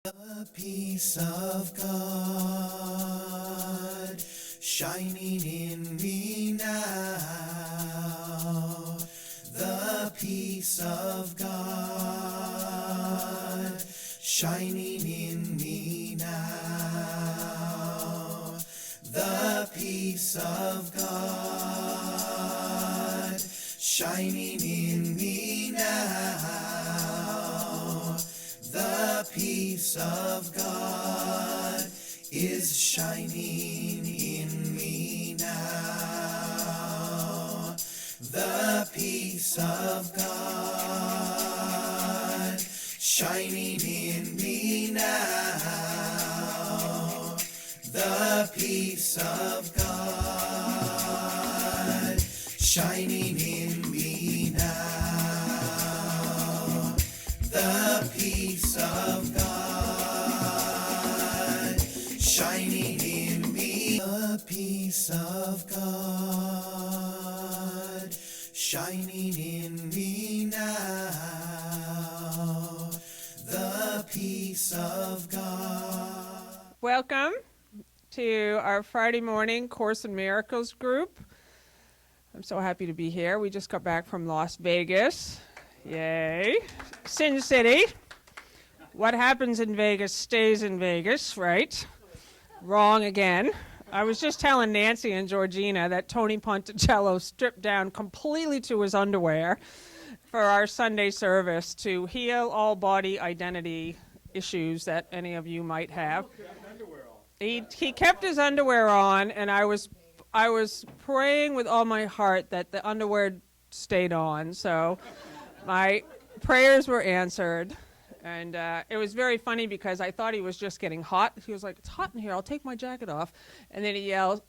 The peace of God shining in me now. The peace of God shining in me now. The peace of God shining in me now. The peace of God is shining in me now. The peace of God shining in me now. The peace of God shining in me now. The peace of God shining in me. The peace of God shining in me now. The peace of God. Welcome to our Friday morning Course in Miracles group. I'm so happy to be here. We just got back from Las Vegas. Yay. Sin City. What happens in Vegas stays in Vegas, right? Wrong again. I was just telling Nancy and Georgina that Tony Ponticello stripped down completely to his underwear for our Sunday service to heal all body identity issues that any of you might have. He kept his underwear on, and I was praying with all my heart that the underwear stayed on. So my prayers were answered, and it was very funny because I thought he was just getting hot. He was like, "It's hot in here. I'll take my jacket off," and then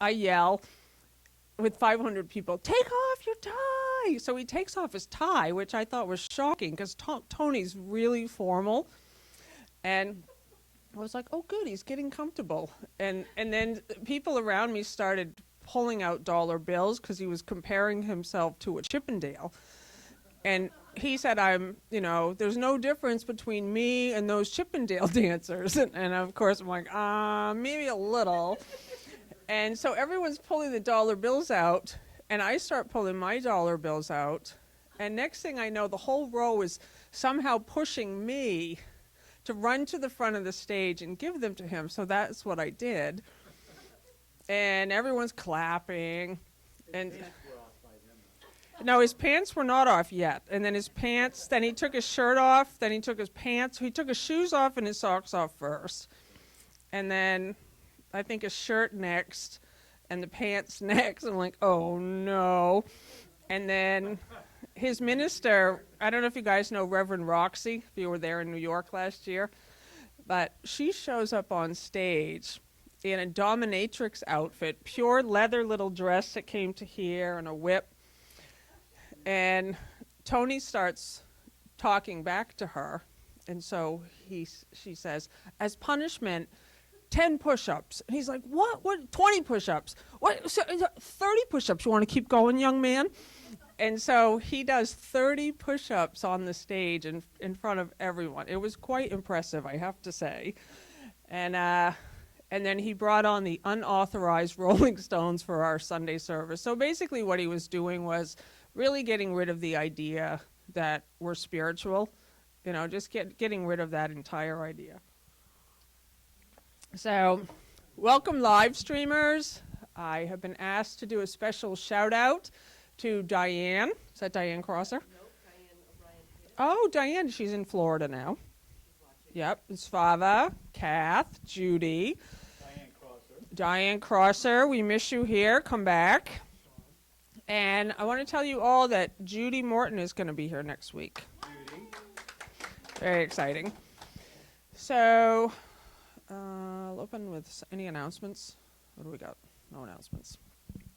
I yell with 500 people, "Take off your tie!" So he takes off his tie, which I thought was shocking because Tony's really formal, and I was like, "Oh, good, he's getting comfortable." And then people around me started pulling out dollar bills because he was comparing himself to a Chippendale. And he said, there's no difference between me and those Chippendale dancers. And of course, I'm like, maybe a little. And so everyone's pulling the dollar bills out, and I start pulling my dollar bills out. And next thing I know, the whole row is somehow pushing me to run to the front of the stage and give them to him. So that's what I did. And everyone's clapping. And no, his pants were not off yet. And then his pants, then he took his shirt off, then he took his pants. He took his shoes off and his socks off first. And then I think his shirt next and the pants next. I'm like, oh no. And then his minister, I don't know if you guys know Reverend Roxy, if you were there in New York last year, but she shows up on stage in a dominatrix outfit, pure leather little dress that came to here and a whip. And Tony starts talking back to her. And so she says, as punishment, 10 push-ups. And he's like, what? 20 push-ups? What? 30 push-ups. You want to keep going, young man? And so he does 30 push-ups on the stage in front of everyone. It was quite impressive, I have to say. And then he brought on the unauthorized Rolling Stones for our Sunday service. So basically what he was doing was really getting rid of the idea that we're spiritual. Just getting rid of that entire idea. So, welcome live streamers. I have been asked to do a special shout out to Diane. Is that Diane Crosser? Nope, Diane O'Brien. Oh, Diane, she's in Florida now. Yep, it's Fava, Kath, Judy. Diane Crosser, we miss you here. Come back. And I want to tell you all that Judy Morton is going to be here next week. Judy. Very exciting. So, I'll open with any announcements. What do we got? No announcements.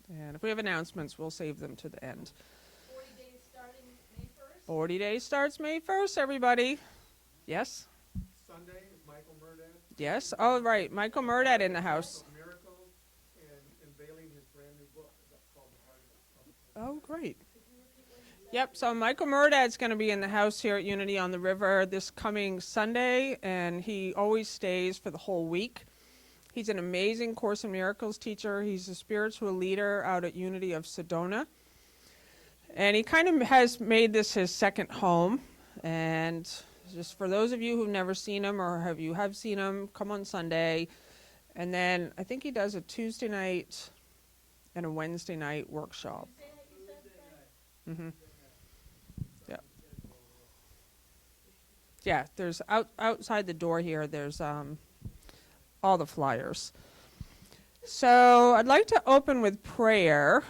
And if we have announcements, we'll save them to the end. 40 days starting May 1st. 40 days starts May 1st, everybody. Yes? Sunday is Michael Murdat. Yes? Oh, right. Michael Murdat in the house. Miracles and unveiling his brand new book called The Heart of Oh, great. Yep, so Michael Murdad's going to be in the house here at Unity on the River this coming Sunday, and he always stays for the whole week. He's an amazing Course in Miracles teacher. He's a spiritual leader out at Unity of Sedona. And he kind of has made this his second home. And just for those of you who've never seen him or have seen him, come on Sunday. And then I think he does a Tuesday night and a Wednesday night workshop. Mm-hmm. Yeah. Yeah, there's outside the door here, there's all the flyers. So I'd like to open with prayer,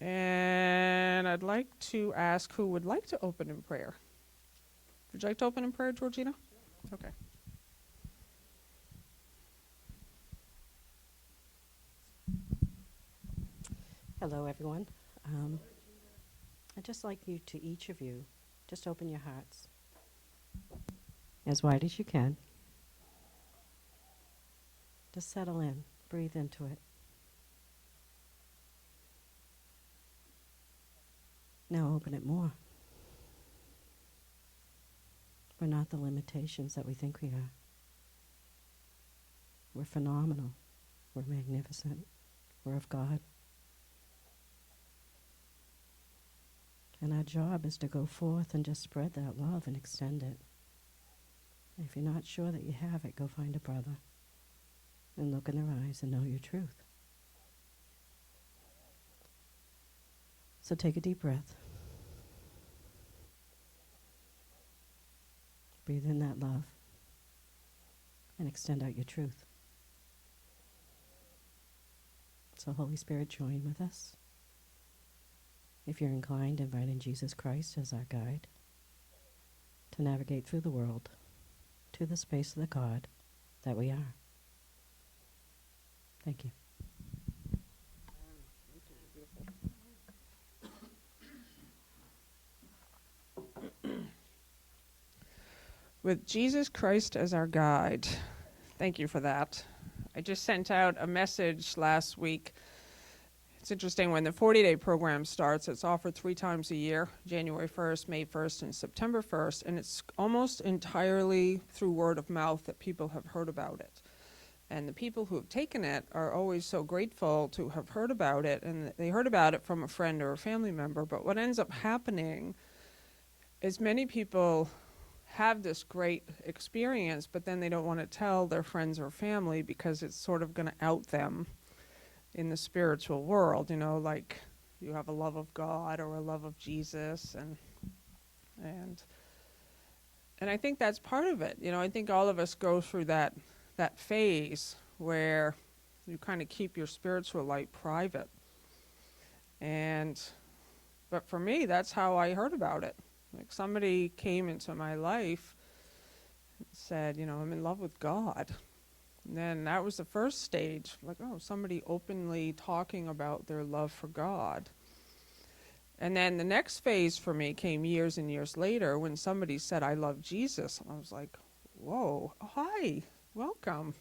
and I'd like to ask who would like to open in prayer. Would you like to open in prayer, Georgina? Okay. Hello, everyone. I'd just like you to, each of you, just open your hearts as wide as you can. Just settle in, breathe into it. Now open it more. We're not the limitations that we think we are. We're phenomenal. We're magnificent. We're of God. And our job is to go forth and just spread that love and extend it. And if you're not sure that you have it, go find a brother and look in their eyes and know your truth. So take a deep breath. Breathe in that love and extend out your truth. So Holy Spirit, join with us. If you're inclined, invite in Jesus Christ as our guide to navigate through the world to the space of the God that we are. Thank you. With Jesus Christ as our guide. Thank you for that. I just sent out a message last week. It's interesting, when the 40-day program starts, it's offered 3 times a year, January 1st, May 1st, and September 1st, and it's almost entirely through word of mouth that people have heard about it. And the people who have taken it are always so grateful to have heard about it, and they heard about it from a friend or a family member, but what ends up happening is many people have this great experience, but then they don't want to tell their friends or family because it's sort of going to out them in the spiritual world, you know, like you have a love of God or a love of Jesus, and I think that's part of it. You know, I think all of us go through that phase where you kind of keep your spiritual light private. But for me, that's how I heard about it. Like, somebody came into my life and said, you know, I'm in love with God. And then that was the first stage, like, oh, somebody openly talking about their love for God. And then the next phase for me came years and years later when somebody said, I love Jesus. And I was like, whoa, hi, welcome.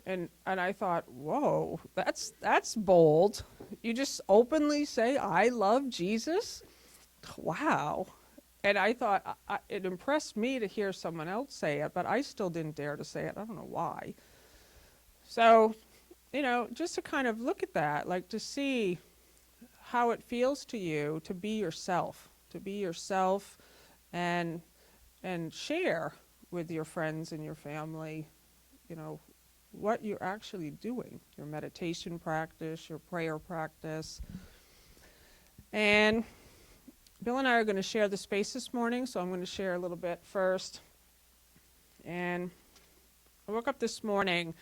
And I thought, whoa, that's bold. You just openly say, I love Jesus? Wow. And I thought, it impressed me to hear someone else say it, but I still didn't dare to say it. I don't know why. So, you know, just to kind of look at that, like to see how it feels to you to be yourself and share with your friends and your family, you know, what you're actually doing, your meditation practice, your prayer practice. And Bill and I are going to share the space this morning, so I'm going to share a little bit first. And I woke up this morning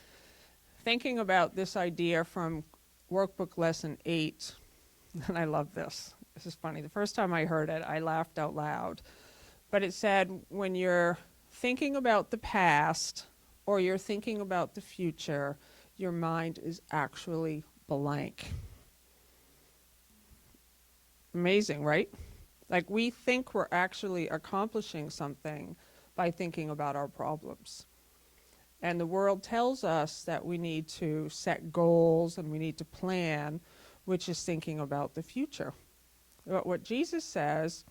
thinking about this idea from Workbook Lesson 8, and I love this. This is funny. The first time I heard it, I laughed out loud. But it said, when you're thinking about the past or you're thinking about the future, your mind is actually blank. Amazing, right? Like, we think we're actually accomplishing something by thinking about our problems. And the world tells us that we need to set goals and we need to plan, which is thinking about the future. But what Jesus says,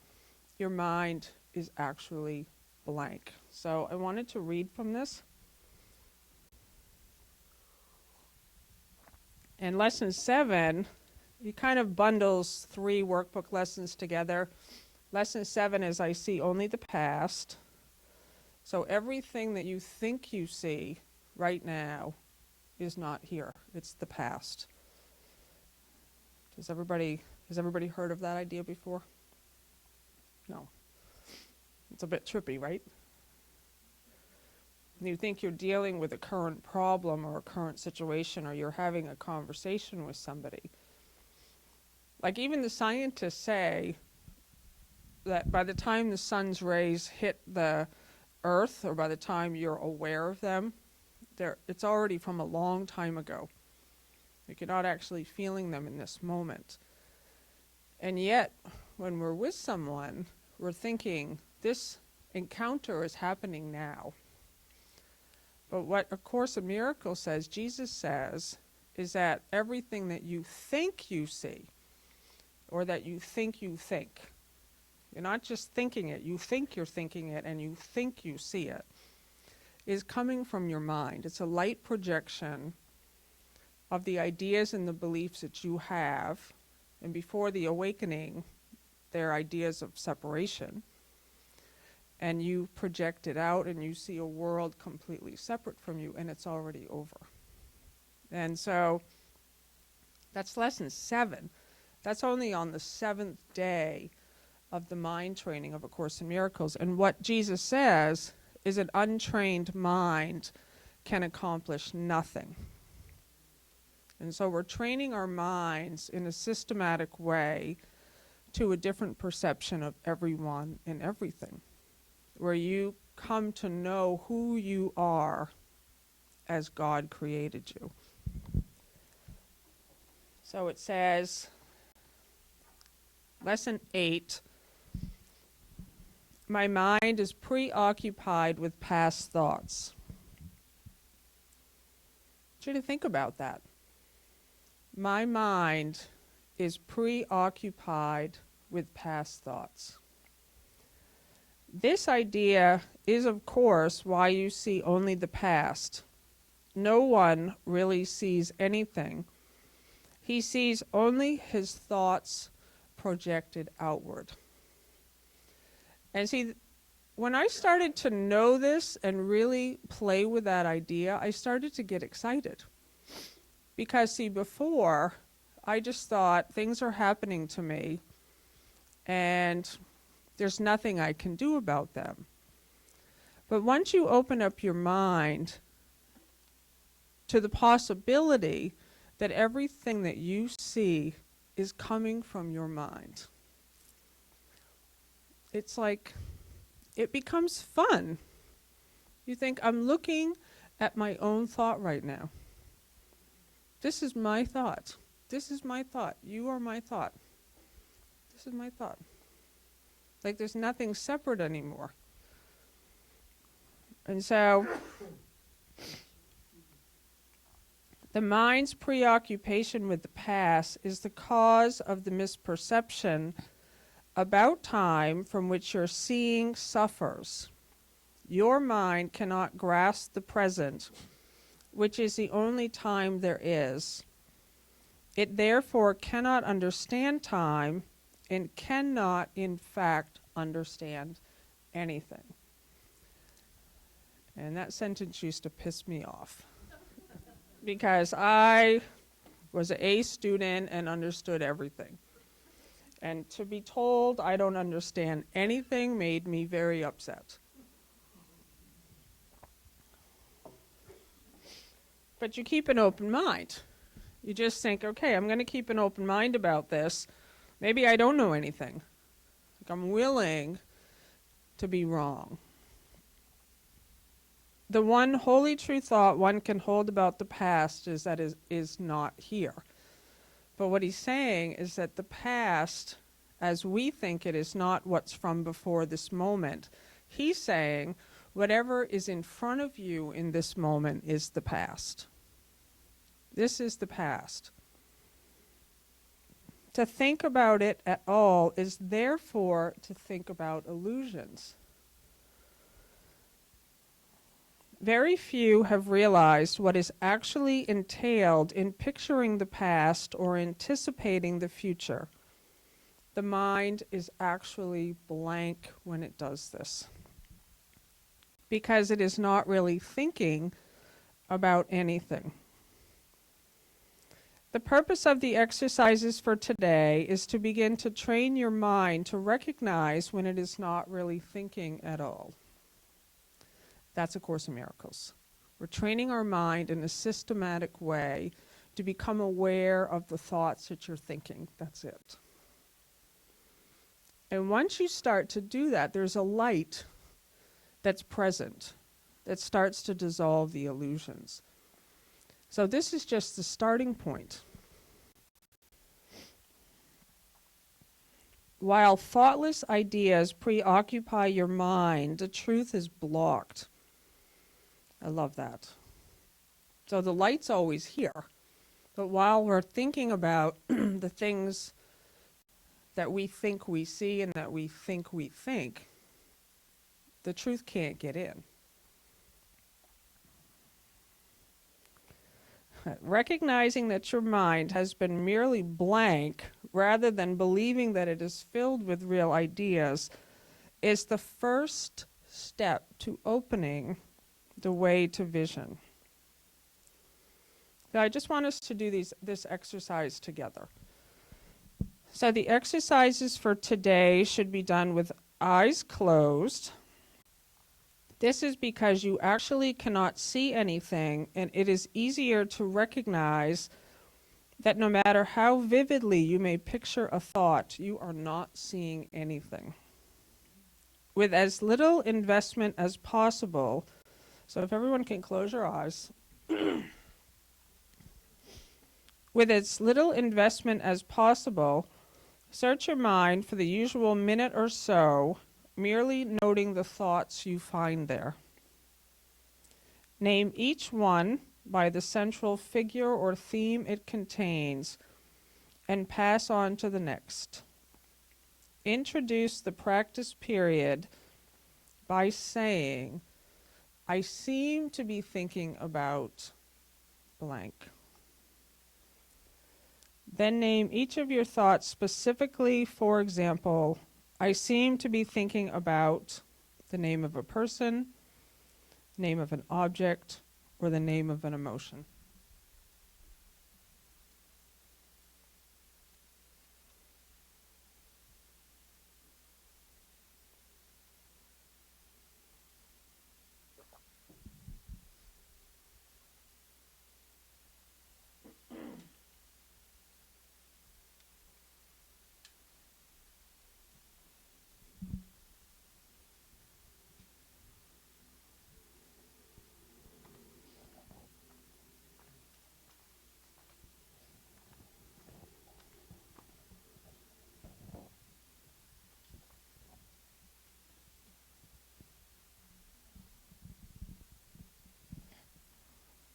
your mind is actually blank. So I wanted to read from this. And lesson 7, he kind of bundles 3 workbook lessons together. Lesson 7 is I see only the past. So everything that you think you see right now is not here. It's the past. Has everybody heard of that idea before? No. It's a bit trippy, right? You think you're dealing with a current problem or a current situation, or you're having a conversation with somebody. Like even the scientists say that by the time the sun's rays hit the earth, or by the time you're aware of them, it's already from a long time ago. You're not actually feeling them in this moment. And yet, when we're with someone, we're thinking, this encounter is happening now. But what A Course in Miracles says, Jesus says, is that everything that you think you see, or that you think, you're not just thinking it, you think you're thinking it, and you think you see it, is coming from your mind. It's a light projection of the ideas and the beliefs that you have, and before the awakening, they're ideas of separation. And you project it out and you see a world completely separate from you, and it's already over. And so that's lesson 7. That's only on the 7th day of the mind training of A Course in Miracles. And what Jesus says is an untrained mind can accomplish nothing. And so we're training our minds in a systematic way to a different perception of everyone and everything, where you come to know who you are as God created you. So it says, lesson 8, my mind is preoccupied with past thoughts. I want you to think about that. My mind is preoccupied with past thoughts. This idea is, of course, why you see only the past. No one really sees anything. He sees only his thoughts projected outward. And see, when I started to know this and really play with that idea, I started to get excited. Because, see, before, I just thought things are happening to me and there's nothing I can do about them. But once you open up your mind to the possibility that everything that you see is coming from your mind, it's like, it becomes fun. You think, I'm looking at my own thought right now. This is my thought. This is my thought. You are my thought. This is my thought. Like there's nothing separate anymore. And so the mind's preoccupation with the past is the cause of the misperception about time from which your seeing suffers. Your mind cannot grasp the present, which is the only time there is. It therefore cannot understand time and cannot, in fact, understand anything. And that sentence used to piss me off because I was an A student and understood everything. And to be told I don't understand anything made me very upset. But you keep an open mind. You just think, okay, I'm going to keep an open mind about this. Maybe I don't know anything. Like I'm willing to be wrong. The one wholly true thought one can hold about the past is that it is not here. But what he's saying is that the past, as we think it, is not what's from before this moment. He's saying whatever is in front of you in this moment is the past. This is the past. To think about it at all is therefore to think about illusions. Very few have realized what is actually entailed in picturing the past or anticipating the future. The mind is actually blank when it does this, because it is not really thinking about anything. The purpose of the exercises for today is to begin to train your mind to recognize when it is not really thinking at all. That's A Course in Miracles. We're training our mind in a systematic way to become aware of the thoughts that you're thinking. That's it. And once you start to do that, there's a light that's present that starts to dissolve the illusions. So this is just the starting point. While thoughtless ideas preoccupy your mind, the truth is blocked. I love that. So the light's always here. But while we're thinking about the things that we think we see and that we think, the truth can't get in. Recognizing that your mind has been merely blank rather than believing that it is filled with real ideas is the first step to opening the way to vision. So I just want us to do this exercise together. So the exercises for today should be done with eyes closed. This is because you actually cannot see anything, and it is easier to recognize that no matter how vividly you may picture a thought, you are not seeing anything. With as little investment as possible, so if everyone can close your eyes. With as little investment as possible, search your mind for the usual minute or so, merely noting the thoughts you find there. Name each one by the central figure or theme it contains, and pass on to the next. Introduce the practice period by saying, I seem to be thinking about blank. Then name each of your thoughts specifically. For example, I seem to be thinking about the name of a person, name of an object, or the name of an emotion.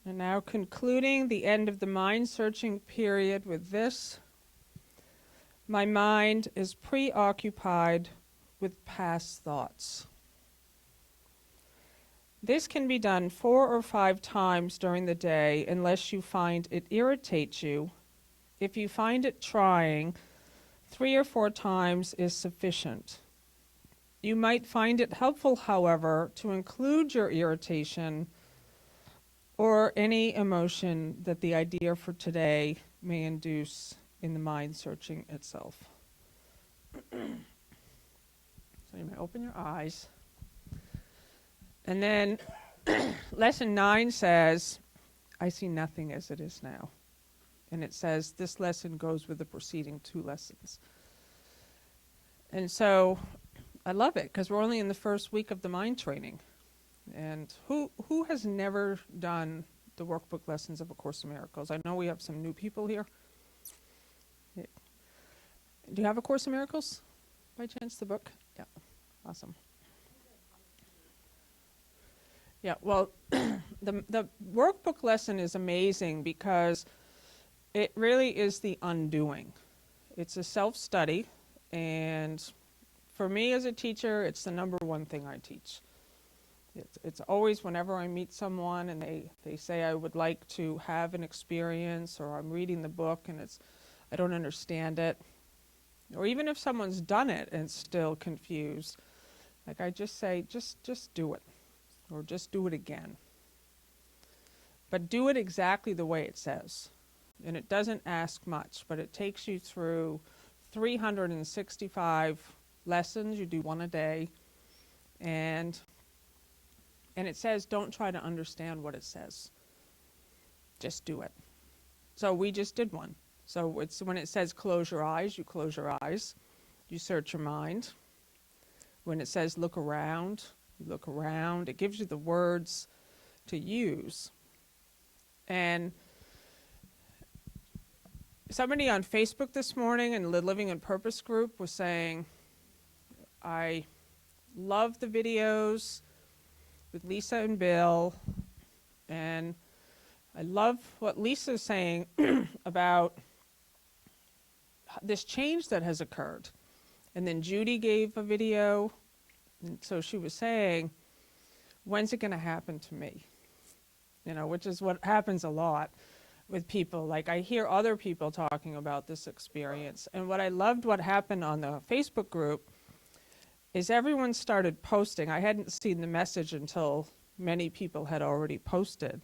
And now concluding the end of the mind-searching period with this. My mind is preoccupied with past thoughts. This can be done 4 or 5 times during the day unless you find it irritates you. If you find it trying, 3 or 4 times is sufficient. You might find it helpful, however, to include your irritation or any emotion that the idea for today may induce in the mind searching itself. So you may open your eyes. And then lesson 9 says, I see nothing as it is now. And it says this lesson goes with the preceding 2 lessons. And so I love it because we're only in the first week of the mind training. And who has never done the workbook lessons of A Course in Miracles? I know we have some new people here. Yeah. Do you have A Course in Miracles by chance, the book? Yeah, awesome. Yeah, well, the workbook lesson is amazing because it really is the undoing. It's a self-study, and for me as a teacher, it's the number one thing I teach. It's always whenever I meet someone and they say I would like to have an experience, or I'm reading the book and I don't understand it, or even if someone's done it and still confused, like I just say, just do it, or just do it again. But do it exactly the way it says. And it doesn't ask much, but it takes you through 365 lessons. You do one a day, and it says don't try to understand what it says. Just do it. So we just did one. So it's when it says close your eyes, you close your eyes. You search your mind. When it says look around, you look around. It gives you the words to use. And somebody on Facebook this morning in the Living in Purpose group was saying, I love the videos with Lisa and Bill, and I love what Lisa's saying about this change that has occurred. And then Judy gave a video, and so she was saying, when's it going to happen to me? You know, which is what happens a lot with people. Like I hear other people talking about this experience. And what I loved what happened on the Facebook group is everyone started posting. I hadn't seen the message until many people had already posted.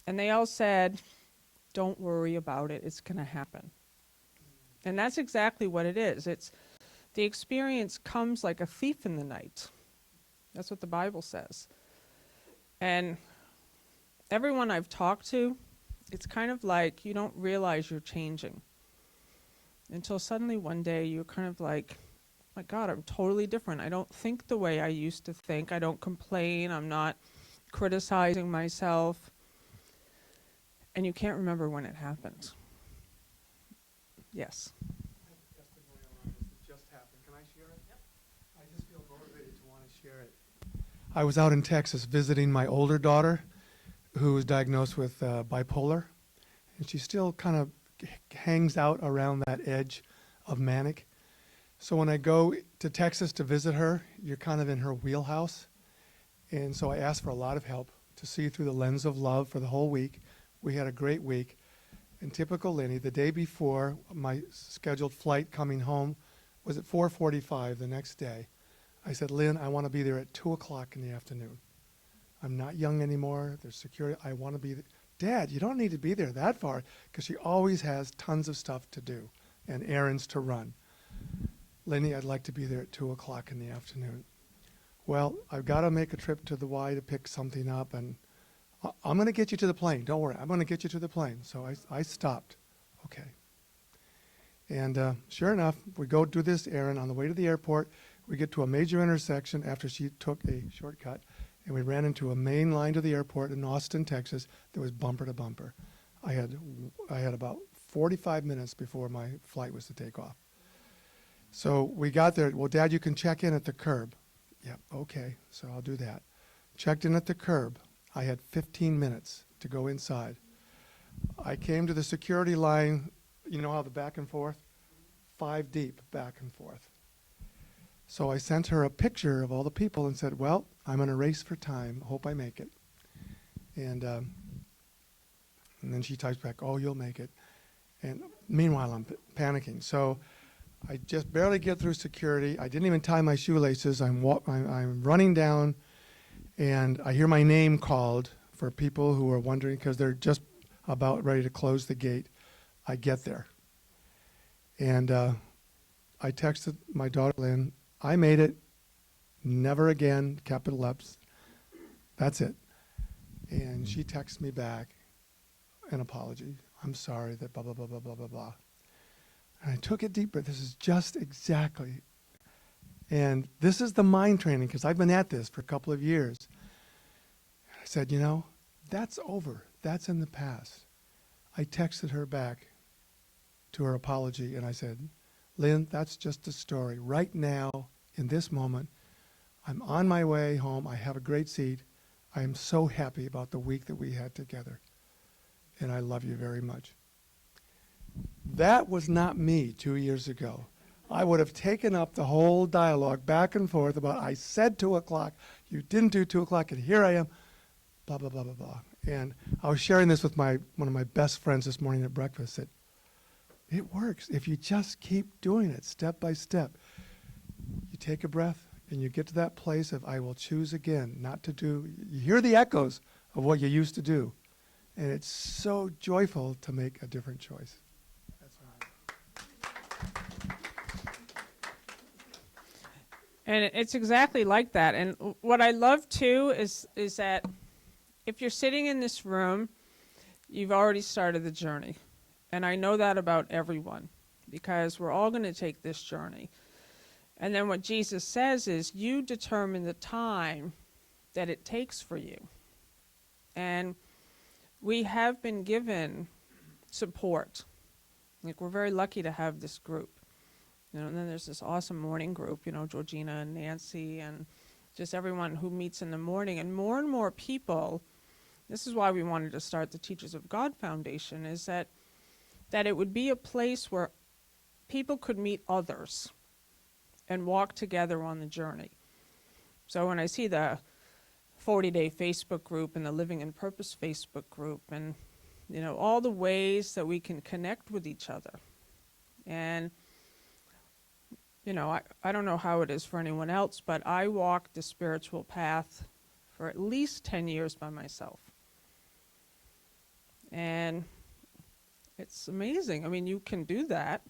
And they all said, don't worry about it, it's going to happen. And that's exactly what it is. It's the experience comes like a thief in the night. That's what the Bible says. And everyone I've talked to, it's kind of like you don't realize you're changing until suddenly one day you're kind of like, my God, I'm totally different. I don't think the way I used to think. I don't complain. I'm not criticizing myself. And you can't remember when it happened. Yes. I have a testimonial on this that just happened. Can I share it? Yep. I just feel motivated to want to share it. I was out in Texas visiting my older daughter, who was diagnosed with bipolar, and she still kind of hangs out around that edge of manic. So when I go to Texas to visit her, you're kind of in her wheelhouse. And so I asked for a lot of help to see through the lens of love for the whole week. We had a great week. And typical Lenny, the day before my scheduled flight coming home was at 4:45 the next day. I said, Lynn, I want to be there at 2 o'clock in the afternoon. I'm not young anymore. There's security. I want to be there. Dad, you don't need to be there that far, because she always has tons of stuff to do and errands to run. Lenny, I'd like to be there at 2 o'clock in the afternoon. Well, I've got to make a trip to the Y to pick something up, and I'm going to get you to the plane. Don't worry. I'm going to get you to the plane. So I stopped. Okay. And sure enough, we go do this errand. On the way to the airport, we get to a major intersection after she took a shortcut, and we ran into a main line to the airport in Austin, Texas, that was bumper to bumper. I had about 45 minutes before my flight was to take off. So we got there. Well, Dad, you can check in at the curb. Yeah, okay, so I'll do that. Checked in at the curb. I had 15 minutes to go inside. I came to the security line, you know how the back and forth? 5 deep back and forth. So I sent her a picture of all the people and said, well, I'm in a race for time. Hope I make it. And then she types back, oh, you'll make it. And meanwhile, I'm panicking. So I just barely get through security. I didn't even tie my shoelaces. I'm running down, and I hear my name called for people who are wondering, because they're just about ready to close the gate. I get there. And I texted my daughter, Lynn, I made it. Never again, capital F's. That's it. And she texts me back an apology. I'm sorry that blah, blah, blah, blah, blah, blah, blah. And I took a deep breath. This is just exactly. And this is the mind training, because I've been at this for a couple of years. I said, you know, that's over. That's in the past. I texted her back to her apology, and I said, Lynn, that's just a story. Right now, in this moment, I'm on my way home. I have a great seat. I am so happy about the week that we had together. And I love you very much. That was not me 2 years ago. I would have taken up the whole dialogue back and forth about, I said 2 o'clock, you didn't do 2 o'clock, and here I am, blah, blah, blah, blah, blah. And I was sharing this with one of my best friends this morning at breakfast, that it works. If you just keep doing it step by step, you take a breath and you get to that place of, I will choose again not to do. You hear the echoes of what you used to do. And it's so joyful to make a different choice. That's what And it's exactly like that. And what I love too is that if you're sitting in this room, you've already started the journey. And I know that about everyone, because we're all going to take this journey. And then what Jesus says is, you determine the time that it takes for you. And we have been given support. Like, we're very lucky to have this group. You know, and then there's this awesome morning group, you know, Georgina and Nancy and just everyone who meets in the morning. And more people, this is why we wanted to start the Teachers of God Foundation, is that it would be a place where people could meet others and walk together on the journey. So when I see the 40-day Facebook group and the Living in Purpose Facebook group, and, you know, all the ways that we can connect with each other. And, you know, I don't know how it is for anyone else, but I walked the spiritual path for at least 10 years by myself. And it's amazing. I mean, you can do that,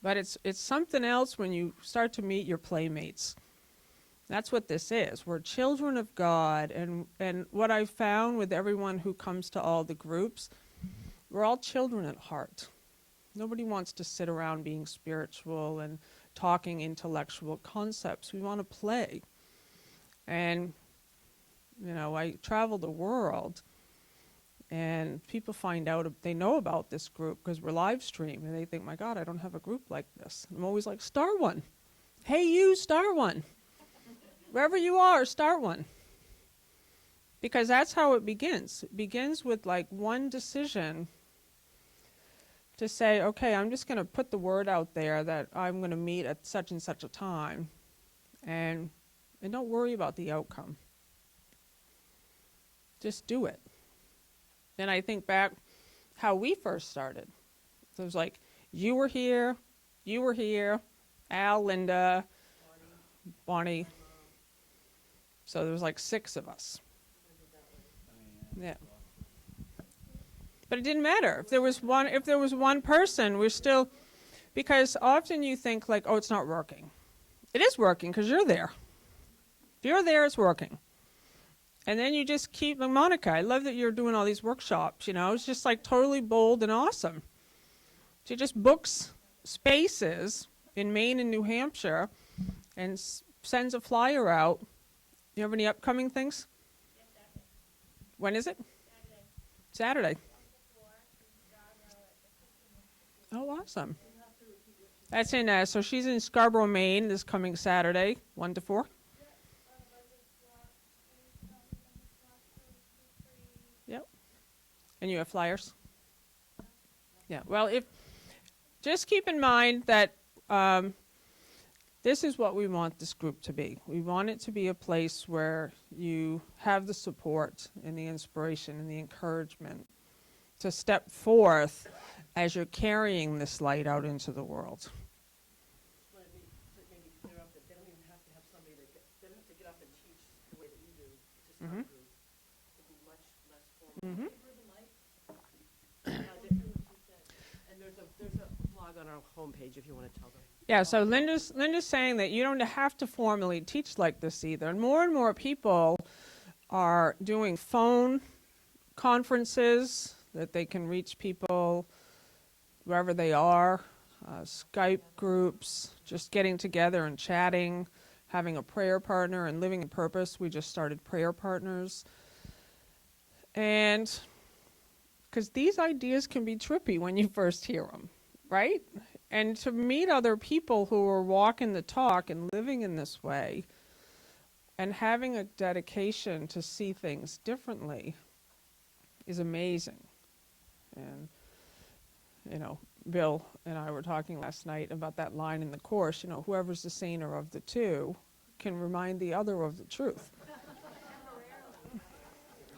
but it's something else when you start to meet your playmates. That's what this is. We're children of God, and what I've found with everyone who comes to all the groups, we're all children at heart. Nobody wants to sit around being spiritual and talking intellectual concepts. We want to play. And, you know, I travel the world, and people find out, they know about this group because we're live stream, and they think, my God, I don't have a group like this. I'm always like, start one. Hey, you, start one. Wherever you are, start one. Because that's how it begins. It begins with like one decision to say, okay, I'm just going to put the word out there that I'm going to meet at such and such a time, and don't worry about the outcome. Just do it. And I think back how we first started. So it was like, you were here, Al, Linda, Bonnie. So there was like 6 of us. Yeah. But it didn't matter. If there was one person, we're still, because often you think like, oh, it's not working. It is working because you're there. If you're there, it's working. And then you just keep, like Monica, I love that you're doing all these workshops, you know, it's just like totally bold and awesome. She just books spaces in Maine and New Hampshire and sends a flyer out. You have any upcoming things? Yes, Saturday. When is it? Saturday. Oh, awesome. That's in, so she's in Scarborough, Maine this coming Saturday, 1 to 4. Yep. And you have flyers? Yeah. Well, just keep in mind that this is what we want this group to be. We want it to be a place where you have the support and the inspiration and the encouragement to step forth as you're carrying this light out into the world. Let me maybe clear up that they don't even have to have somebody they don't have to get up and teach the way that you do to start Mhm. groups. It'd be much less formal. Mhm. And there's a blog on our homepage if you want to tell them. Yeah, so Linda's saying that you don't have to formally teach like this either. And more people are doing phone conferences that they can reach people wherever they are, Skype groups, just getting together and chatting, having a prayer partner, and Living in Purpose. We just started prayer partners. And because these ideas can be trippy when you first hear them, right? And to meet other people who are walking the talk and living in this way and having a dedication to see things differently is amazing. And Bill and I were talking last night about that line in the Course, whoever's the saner of the two can remind the other of the truth.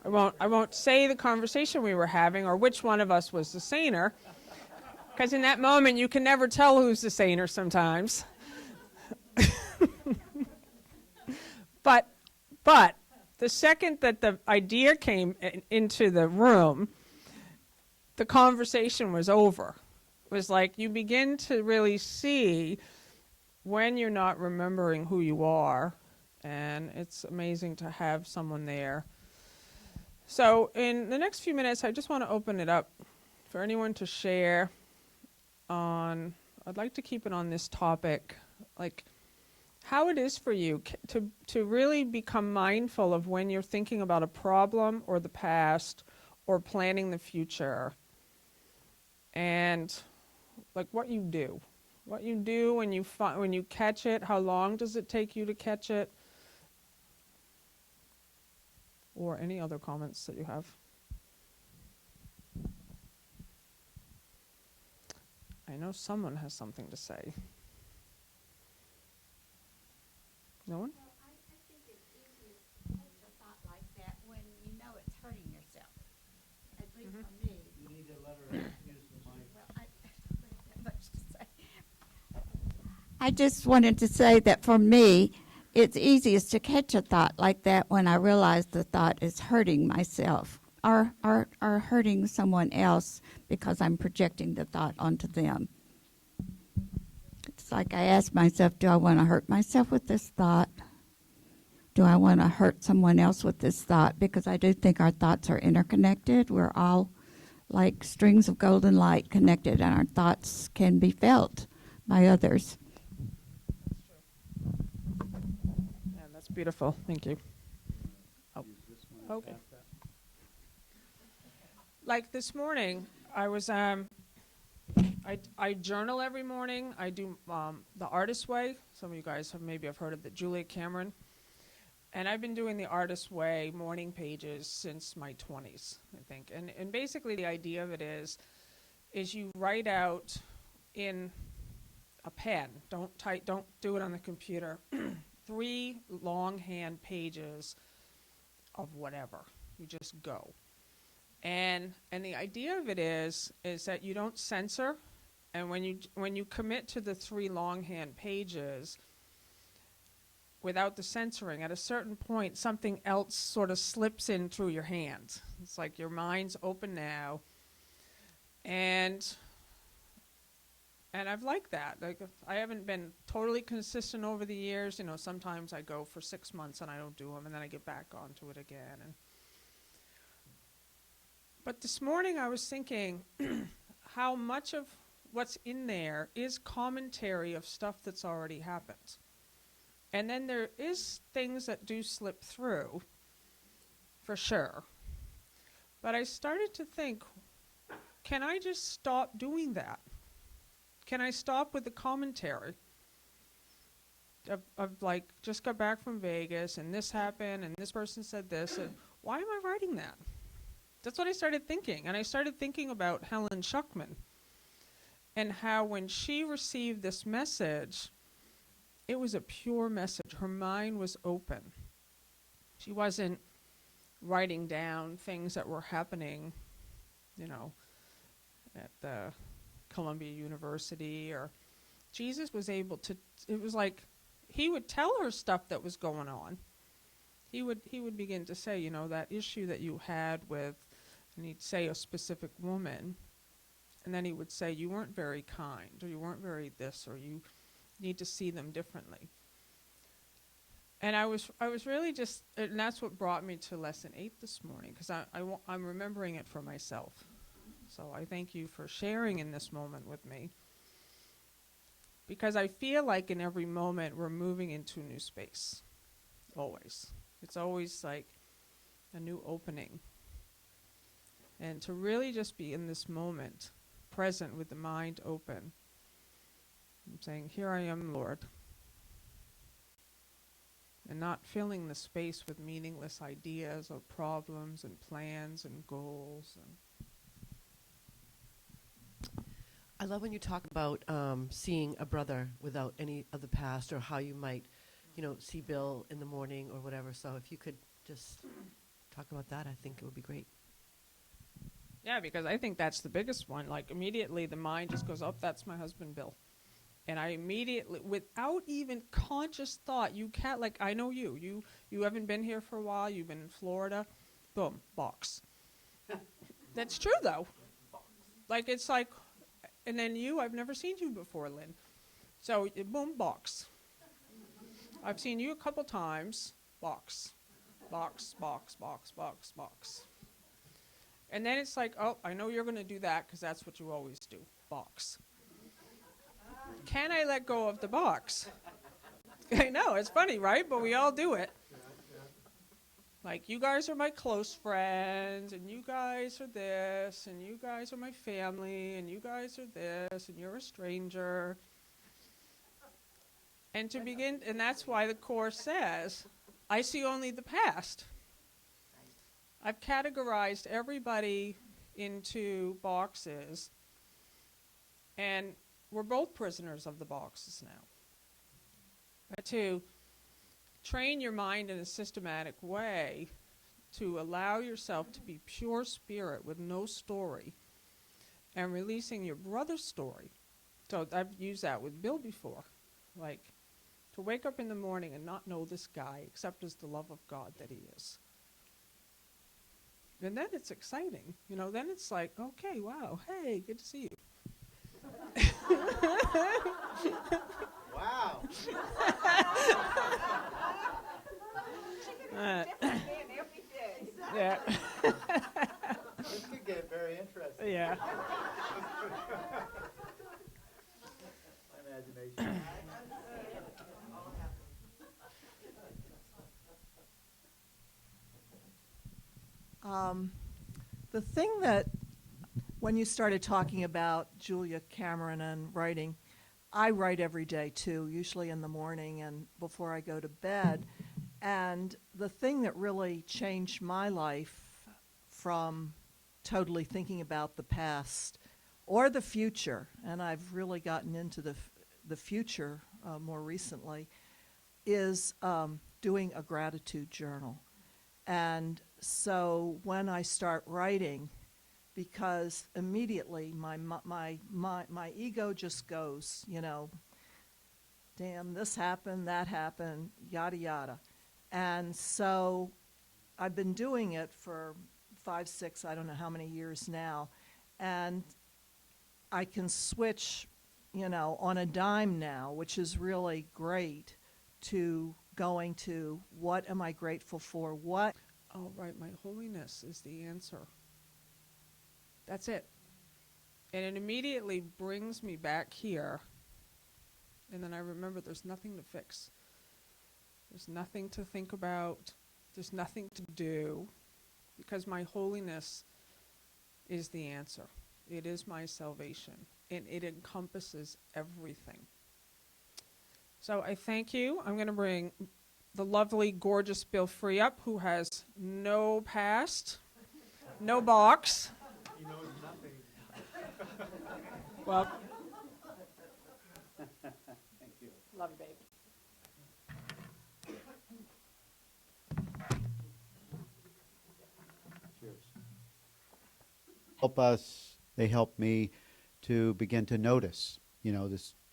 I won't say the conversation we were having or which one of us was the saner, because in that moment you can never tell who's the saner sometimes. But the second that the idea came into the room, the conversation was over. It was like you begin to really see when you're not remembering who you are, and it's amazing to have someone there. So in the next few minutes, I just want to open it up for anyone to share on, I'd like to keep it on this topic, like how it is for you to really become mindful of when you're thinking about a problem or the past or planning the future, and like what you do when you catch it. How long does it take you to catch it? Or any other comments that you have? I know someone has something to say. No one? Well, I think it's easiest to catch a thought like that when you know it's hurting yourself. At least for me. You need to let her use the mic. Well, I don't have that much to say. I just wanted to say that for me, it's easiest to catch a thought like that when I realize the thought is hurting myself or hurting someone else because I'm projecting the thought onto them. It's like I ask myself, do I want to hurt myself with this thought? Do I want to hurt someone else with this thought? Because I do think our thoughts are interconnected. We're all like strings of golden light connected, and our thoughts can be felt by others. Yeah, that's beautiful. Thank you. Oh. Okay. Like this morning, I was I journal every morning. I do the Artist's Way. Some of you guys have heard of the Julia Cameron. And I've been doing the Artist's Way morning pages since my 20s, I think. And basically the idea of it is you write out in a pen. Don't do it on the computer. 3 longhand pages of whatever. You just go. And the idea of it is that you don't censor, and when you commit to the 3 longhand pages without the censoring, at a certain point something else sort of slips in through your hands. It's like your mind's open now, and I've liked that. Like, I haven't been totally consistent over the years. Sometimes I go for 6 months and I don't do them, and then I get back onto it again. But this morning I was thinking how much of what's in there is commentary of stuff that's already happened. And then there is things that do slip through, for sure. But I started to think, can I just stop doing that? Can I stop with the commentary? Of like, just got back from Vegas, and this happened, and this person said this, and why am I writing that? That's what I started thinking. And I started thinking about Helen Schuckman and how when she received this message, it was a pure message. Her mind was open. She wasn't writing down things that were happening, at the Columbia University, or Jesus was able to, it was like he would tell her stuff that was going on. He would begin to say, that issue that you had with, and he'd say a specific woman, and then he would say, you weren't very kind, or you weren't very this, or you need to see them differently. And I was really just, and that's what brought me to lesson 8 this morning, because I'm remembering it for myself. So I thank you for sharing in this moment with me, because I feel like in every moment we're moving into a new space, always. It's always like a new opening. And to really just be in this moment, present with the mind open. I'm saying, here I am, Lord. And not filling the space with meaningless ideas or problems and plans and goals. I love when you talk about seeing a brother without any of the past, or how you might, see Bill in the morning or whatever. So if you could just talk about that, I think it would be great. Yeah, because I think that's the biggest one. Like, immediately the mind just goes, oh, that's my husband, Bill. And I immediately, without even conscious thought, you can't, like, I know you. You haven't been here for a while. You've been in Florida. Boom, box. That's true, though. Like, it's like, and then I've never seen you before, Lynn. So, boom, box. I've seen you a couple times. Box. Box, box, box, box, box. And then it's like, oh, I know you're going to do that because that's what you always do. Box. Can I let go of the box? I know, it's funny, right? But we all do it. Like, you guys are my close friends, and you guys are this, and you guys are my family, and you guys are this, and you're a stranger. And to begin, and that's why the Course says, I see only the past. I've categorized everybody into boxes, and we're both prisoners of the boxes now. But to train your mind in a systematic way to allow yourself to be pure spirit with no story, and releasing your brother's story. So I've used that with Bill before. Like, to wake up in the morning and not know this guy except as the love of God that he is. And then it's exciting. Then it's like, okay, wow, hey, good to see you. Wow. Yeah. This could get very interesting. Yeah. Imagination. The thing that, when you started talking about Julia Cameron and writing, I write every day too, usually in the morning and before I go to bed. And the thing that really changed my life from totally thinking about the past or the future, and I've really gotten into the future more recently, is doing a gratitude journal. And so when I start writing, because immediately my ego just goes, damn, this happened, that happened, yada yada. And so I've been doing it for 5, 6, I don't know how many years now, and I can switch, on a dime now, which is really great, to going to what am I grateful for, what. Oh, right, my holiness is the answer. That's it. And it immediately brings me back here. And then I remember there's nothing to fix. There's nothing to think about. There's nothing to do. Because my holiness is the answer. It is my salvation. And it encompasses everything. So I thank you. I'm going to bring the lovely, gorgeous Bill Free up, who has no past, no box. He knows nothing. Well, Thank you. love you, babe. Cheers. They help me to begin to notice,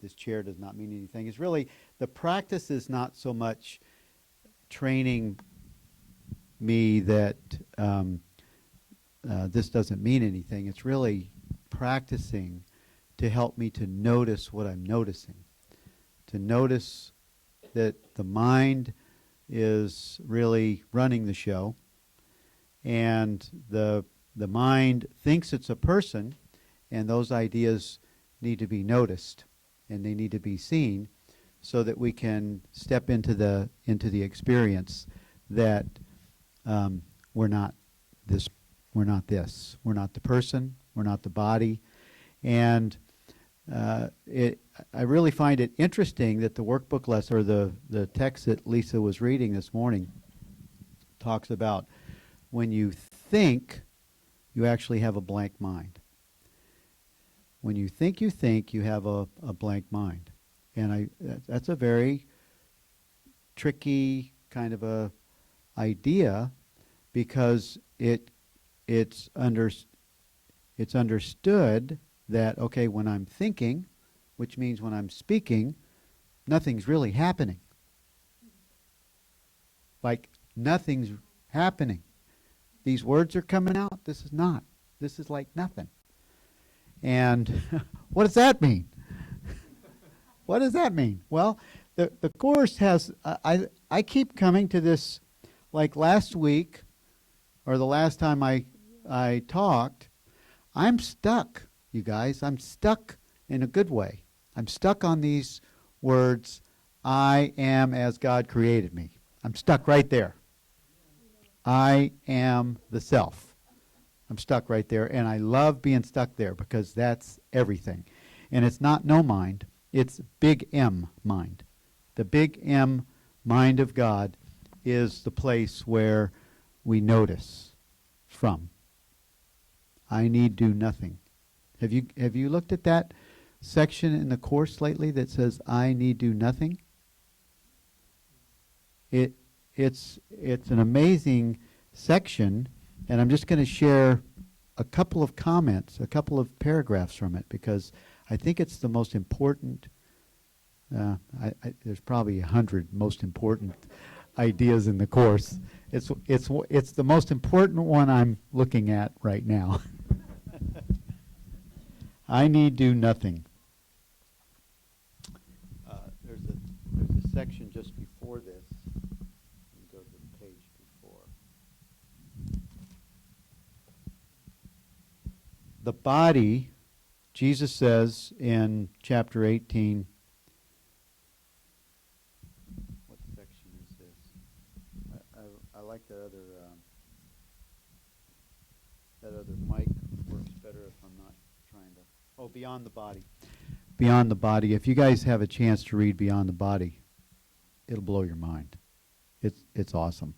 this chair does not mean anything. It's really, the practice is not so much training me that this doesn't mean anything. It's really practicing to help me to notice what I'm noticing. To notice that the mind is really running the show, and the mind thinks it's a person, and those ideas need to be noticed and they need to be seen, so that we can step into the experience that we're not this, we're not the person, we're not the body. And I really find it interesting that the workbook lesson, or the text that Lisa was reading this morning, talks about when you think, you actually have a blank mind. when you think, you have a blank mind. And that's a very tricky kind of a idea, because it's understood that, okay, when I'm thinking, which means when I'm speaking, nothing's really happening. Like, nothing's happening. These words are coming out. This is not. This is like nothing. And what does that mean? What does that mean? Well, the Course has, I keep coming to this, like last week, or the last time I talked, I'm stuck, you guys. I'm stuck in a good way. I'm stuck on these words, I am as God created me. I'm stuck right there. I am the self. I'm stuck right there, and I love being stuck there because that's everything. And it's not no mind, it's big M mind. The big M mind of God is the place where we notice from. I need do nothing. Have you looked at that section in the Course lately that says I need do nothing? It's an amazing section, and I'm just going to share a couple of comments, a couple of paragraphs from it, because I think it's the most important. There's probably 100 most important ideas in the Course. It's the most important one I'm looking at right now. I need do nothing. There's a section just before this. Let me go to the page before. The body, Jesus says in chapter 18. What section is this? I like that other mic works better if I'm not trying to. Oh, Beyond the Body. Beyond the Body. If you guys have a chance to read Beyond the Body, it'll blow your mind. It's awesome.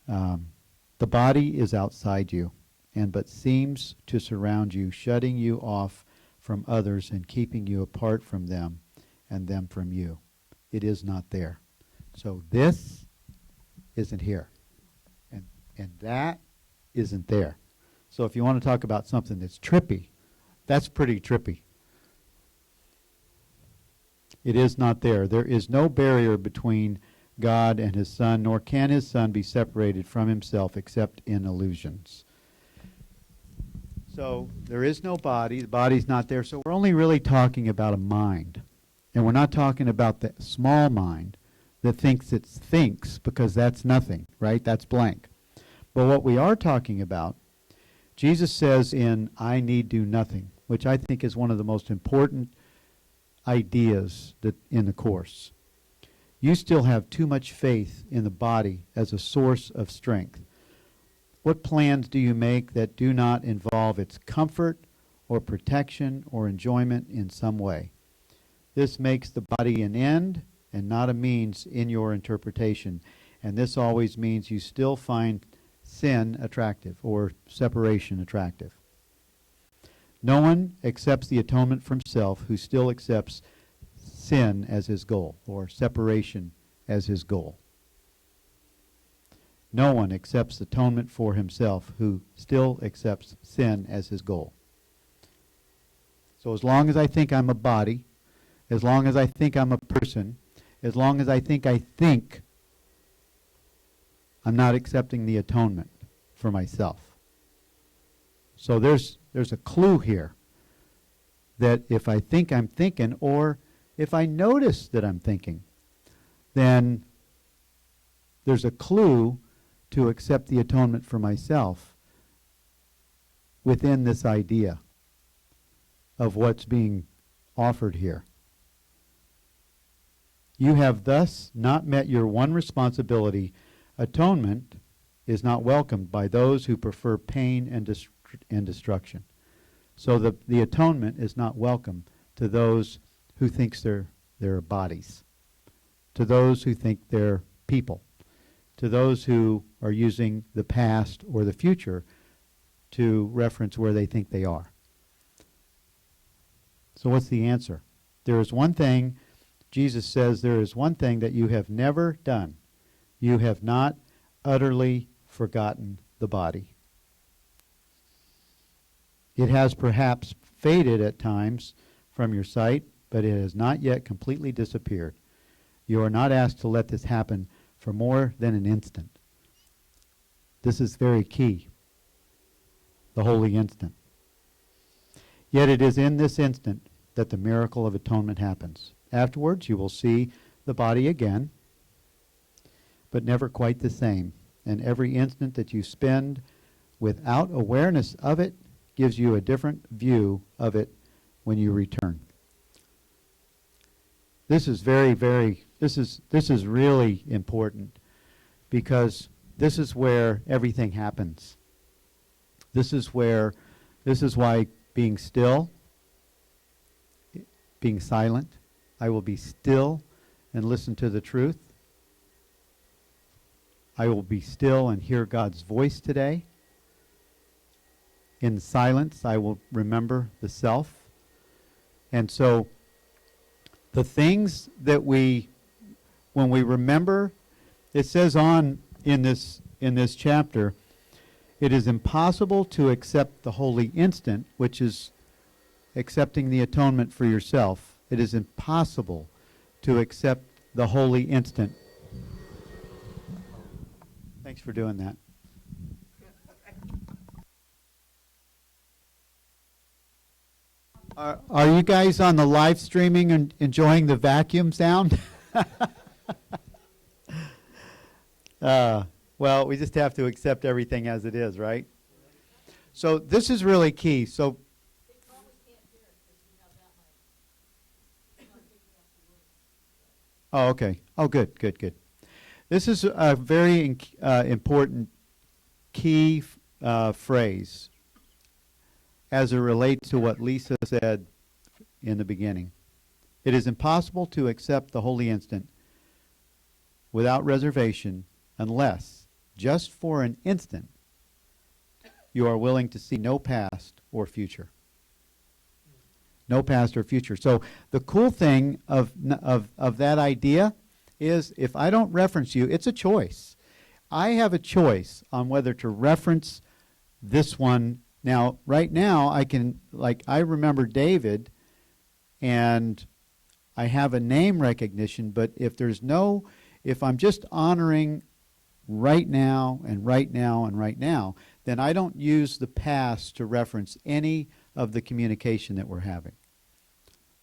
The body is outside you, and but seems to surround you, shutting you off from others and keeping you apart from them and them from you. It is not there. So this isn't here. And that isn't there. So if you want to talk about something that's trippy, that's pretty trippy. It is not there. There is no barrier between God and his Son, nor can his Son be separated from himself except in illusions. So there is no body. The body's not there. So we're only really talking about a mind. And we're not talking about the small mind that thinks it thinks, because that's nothing, right? That's blank. But what we are talking about, Jesus says in I need do nothing, which I think is one of the most important ideas that in the Course. You still have too much faith in the body as a source of strength. What plans do you make that do not involve its comfort or protection or enjoyment in some way? This makes the body an end and not a means in your interpretation. And this always means you still find sin attractive or separation attractive. No one accepts the atonement from self who still accepts sin as his goal or separation as his goal. No one accepts atonement for himself who still accepts sin as his goal. So as long as I think I'm a body, as long as I think I'm a person, as long as I think, I'm not accepting the atonement for myself. So there's a clue here that if I think I'm thinking, or if I notice that I'm thinking, then there's a clue to accept the atonement for myself within this idea of what's being offered here. You have thus not met your one responsibility. Atonement is not welcomed by those who prefer pain and destruction. So the atonement is not welcome to those who think they're bodies, to those who think they're people, to those who are using the past or the future to reference where they think they are. So what's the answer? There is one thing, Jesus says, there is one thing that you have never done. You have not utterly forgotten the body. It has perhaps faded at times from your sight, but it has not yet completely disappeared. You are not asked to let this happen for more than an instant. This is very key, the holy instant. Yet it is in this instant that the miracle of atonement happens. Afterwards, you will see the body again, but never quite the same. And every instant that you spend without awareness of it gives you a different view of it when you return. This is this is really important, because this is where everything happens. This is why being still, being silent, I will be still and listen to the truth. I will be still and hear God's voice today. In silence, I will remember the self. And so the things that when we remember, it says on in this chapter, it is impossible to accept the holy instant, which is accepting the atonement for yourself. It is impossible to accept the holy instant. Thanks for doing that. Are you guys on the live streaming and enjoying the vacuum sound? Well, we just have to accept everything as it is, right? So this is really key. So, oh, okay. Oh, good. This is a very important key phrase as it relates to what Lisa said in the beginning. It is impossible to accept the holy instant without reservation unless, just for an instant, you are willing to see no past or future. No past or future. So the cool thing of that idea is, if I don't reference you, it's a choice. I have a choice on whether to reference this one. Now, right now, I remember David, and I have a name recognition, but if I'm just honoring right now and right now and right now, then I don't use the past to reference any of the communication that we're having.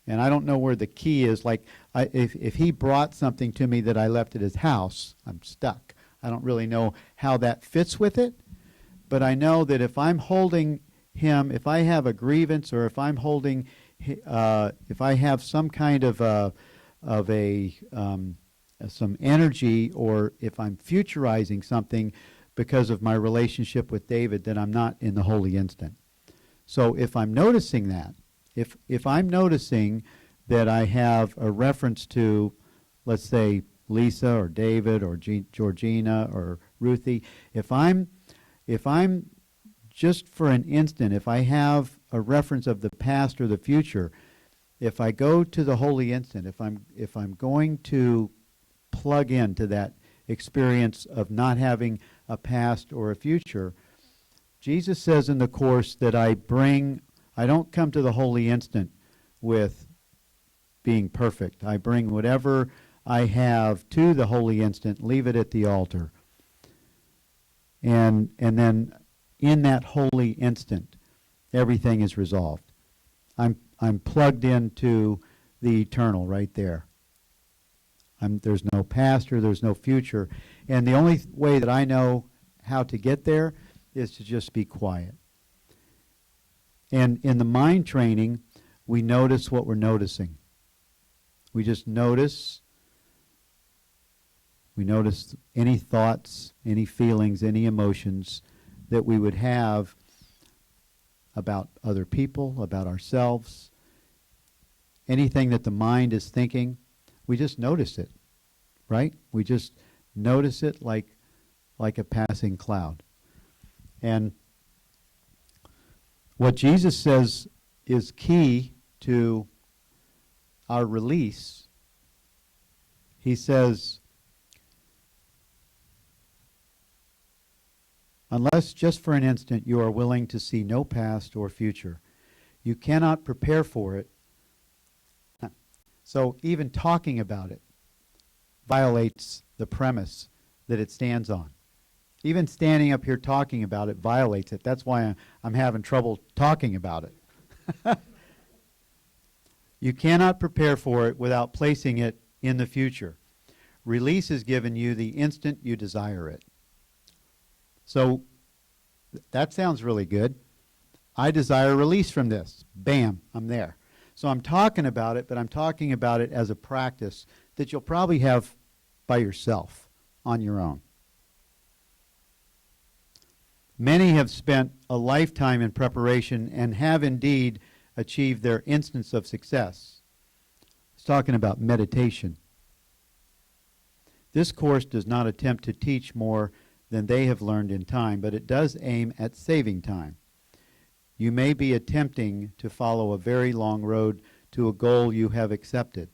And I don't know where the key is. Like, if he brought something to me that I left at his house, I'm stuck. I don't really know how that fits with it. But I know that if I'm holding him, if I have a grievance, or if I'm holding, if I have some kind of some energy, or if I'm futurizing something because of my relationship with David, then I'm not in the holy instant. So if I'm noticing that, if I'm noticing that I have a reference to, let's say, Lisa or David or Georgina or Ruthie, if I'm just for an instant, if I have a reference of the past or the future, if I go to the holy instant, if I'm going to plug into that experience of not having a past or a future, Jesus says in the Course that I don't come to the holy instant with being perfect. I bring whatever I have to the holy instant, leave it at the altar. And then in that holy instant, everything is resolved. I'm plugged into the eternal right there. There's no past or there's no future. And the only way that I know how to get there is to just be quiet. And in the mind training, we notice what we're noticing. We just notice. We notice any thoughts, any feelings, any emotions that we would have about other people, about ourselves, anything that the mind is thinking. We just notice it, right? We just notice it like a passing cloud. And what Jesus says is key to our release, he says, unless just for an instant you are willing to see no past or future, you cannot prepare for it. So even talking about it violates the premise that it stands on. Even standing up here talking about it violates it. That's why I'm having trouble talking about it. You cannot prepare for it without placing it in the future. Release is given you the instant you desire it. So that sounds really good. I desire release from this. Bam, I'm there. So I'm talking about it, but I'm talking about it as a practice that you'll probably have by yourself on your own. Many have spent a lifetime in preparation and have indeed achieved their instance of success. It's talking about meditation. This course does not attempt to teach more than they have learned in time, but it does aim at saving time. You may be attempting to follow a very long road to a goal you have accepted.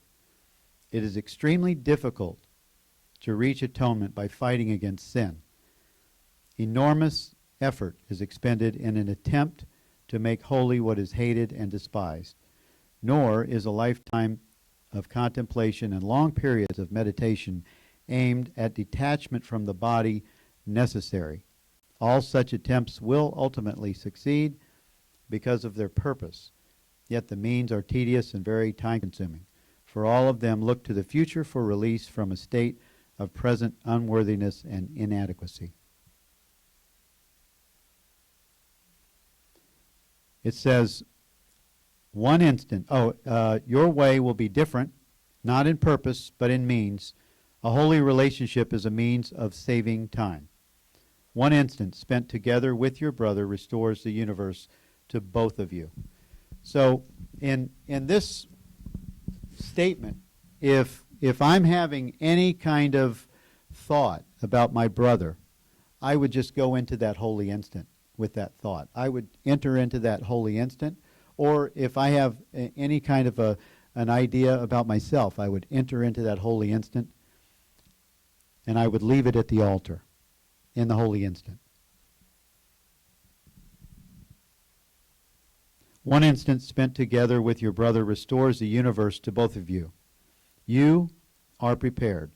It is extremely difficult to reach atonement by fighting against sin. Enormous effort is expended in an attempt to make holy what is hated and despised. Nor is a lifetime of contemplation and long periods of meditation aimed at detachment from the body necessary. All such attempts will ultimately succeed because of their purpose, yet the means are tedious and very time-consuming. For all of them look to the future for release from a state of present unworthiness and inadequacy. It says, one instant, your way will be different, not in purpose, but in means. A holy relationship is a means of saving time. One instant spent together with your brother restores the universe to both of you. So in this statement, if I'm having any kind of thought about my brother, I would just go into that holy instant with that thought. I would enter into that holy instant. Or if I have any kind of an idea about myself, I would enter into that holy instant and I would leave it at the altar in the holy instant. One instant spent together with your brother restores the universe to both of you. You are prepared.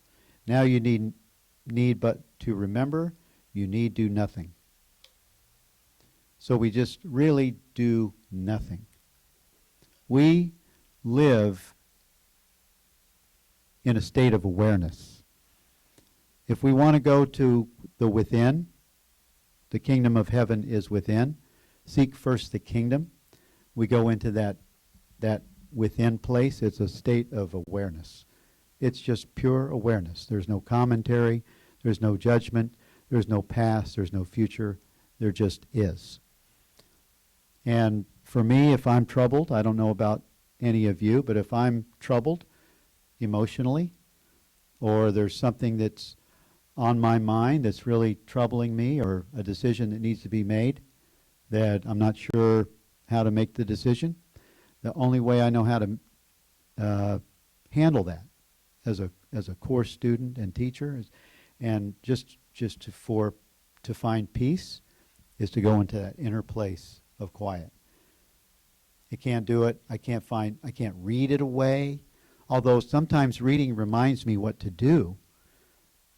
Now you need but to remember, you need do nothing. So we just really do nothing. We live in a state of awareness. If we want to go to the within, the kingdom of heaven is within. Seek first the kingdom. We go into that within place. It's a state of awareness. It's just pure awareness. There's no commentary. There's no judgment. There's no past. There's no future. There just is. And for me, if I'm troubled, I don't know about any of you, but if I'm troubled emotionally, or there's something that's on my mind that's really troubling me, or a decision that needs to be made that I'm not sure how to make the decision, the only way I know how to handle that as a course student and teacher and just to find peace is to go into that inner place of quiet. I can't do it. I can't read it away. Although sometimes reading reminds me what to do.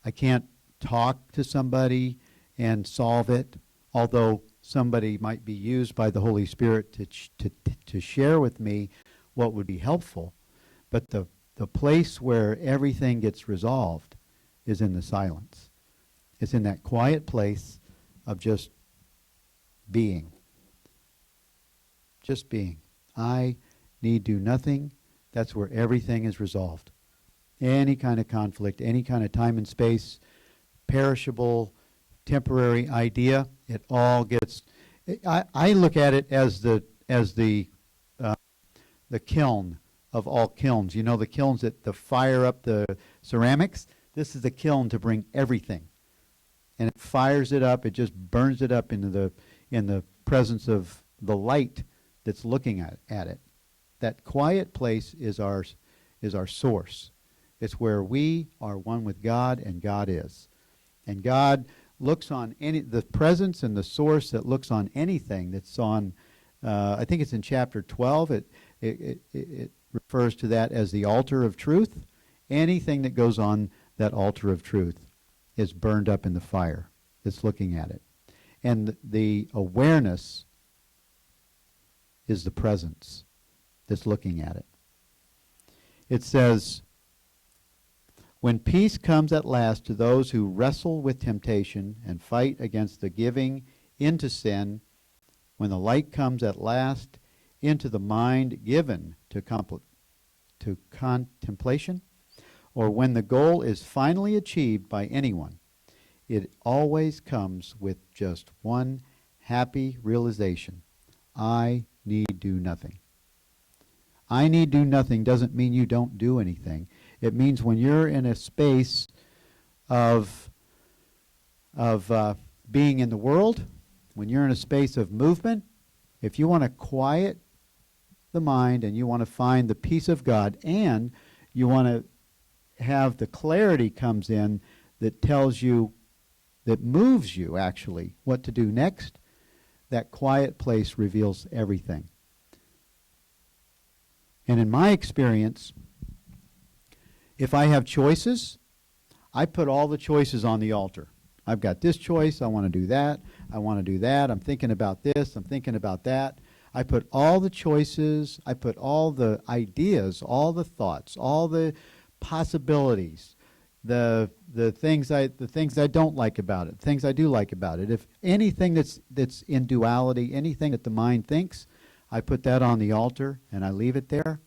I can't talk to somebody and solve it, although somebody might be used by the Holy Spirit to share with me what would be helpful. But the place where everything gets resolved is in the silence. It's in that quiet place of just being. Just being. I need do nothing. That's where everything is resolved. Any kind of conflict, any kind of time and space, perishable, temporary idea, it all gets. I look at it as the kiln of all kilns. You know, the kilns that fire up the ceramics. This is the kiln to bring everything, and it fires it up. It just burns it up in the presence of the light that's looking at it. That quiet place is our source. It's where we are one with God and God is. And God looks on the presence and the source that looks on anything that's on, I think it's in chapter 12. It refers to that as the altar of truth. Anything that goes on that altar of truth is burned up in the fire. It's looking at it. And the awareness is the presence that's looking at it. It says, when peace comes at last to those who wrestle with temptation and fight against the giving into sin, when the light comes at last into the mind given to contemplation, or when the goal is finally achieved by anyone, it always comes with just one happy realization: I need do nothing. I need do nothing doesn't mean you don't do anything. It means when you're in a space of being in the world, when you're in a space of movement, if you want to quiet the mind and you want to find the peace of God and you want to have the clarity comes in that tells you, that moves you actually, what to do next, that quiet place reveals everything. And in my experience, if I have choices, I put all the choices on the altar. I've got this choice, I want to do that, I want to do that, I'm thinking about this, I'm thinking about that. I put all the choices, I put all the ideas, all the thoughts, all the possibilities, the things I don't like about it, things I do like about it. If anything that's in duality, anything that the mind thinks, I put that on the altar and I leave it there.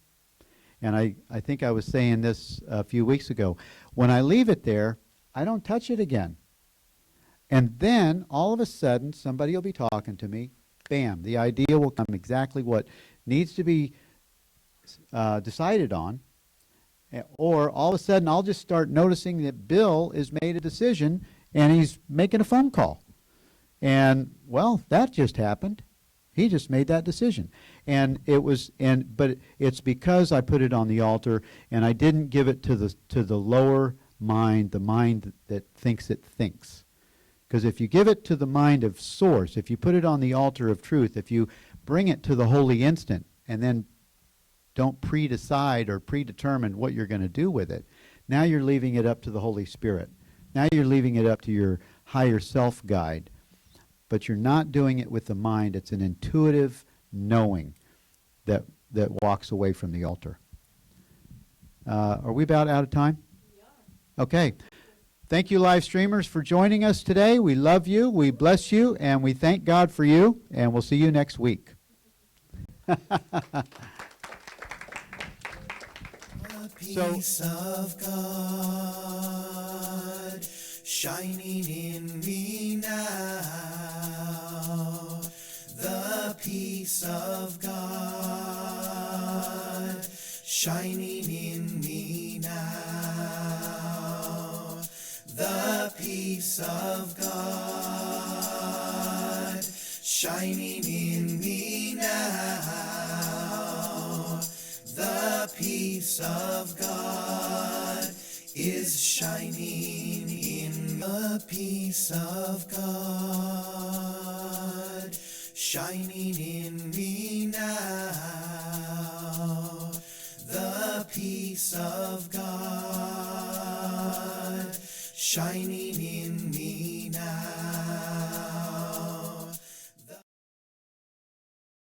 And I think I was saying this a few weeks ago. When I leave it there, I don't touch it again. And then, all of a sudden, somebody will be talking to me. Bam, the idea will come exactly what needs to be decided on. Or all of a sudden, I'll just start noticing that Bill has made a decision and he's making a phone call. And, well, that just happened. He just made that decision. But it's because I put it on the altar and I didn't give it to the lower mind, the mind that thinks it thinks. Because if you give it to the mind of source, if you put it on the altar of truth, if you bring it to the holy instant and then don't pre-decide or predetermine what you're going to do with it, now you're leaving it up to the Holy Spirit. Now you're leaving it up to your higher self guide. But you're not doing it with the mind. It's an intuitive knowing that walks away from the altar. Are we about out of time? We are. Okay. Thank you, live streamers, for joining us today. We love you, we bless you, and we thank God for you, and we'll see you next week. The peace of God shining in me now. The peace of God shining in me now. The peace of God shining in me now. The peace of God is shining in the peace of God shining in me now. The peace of God shining in me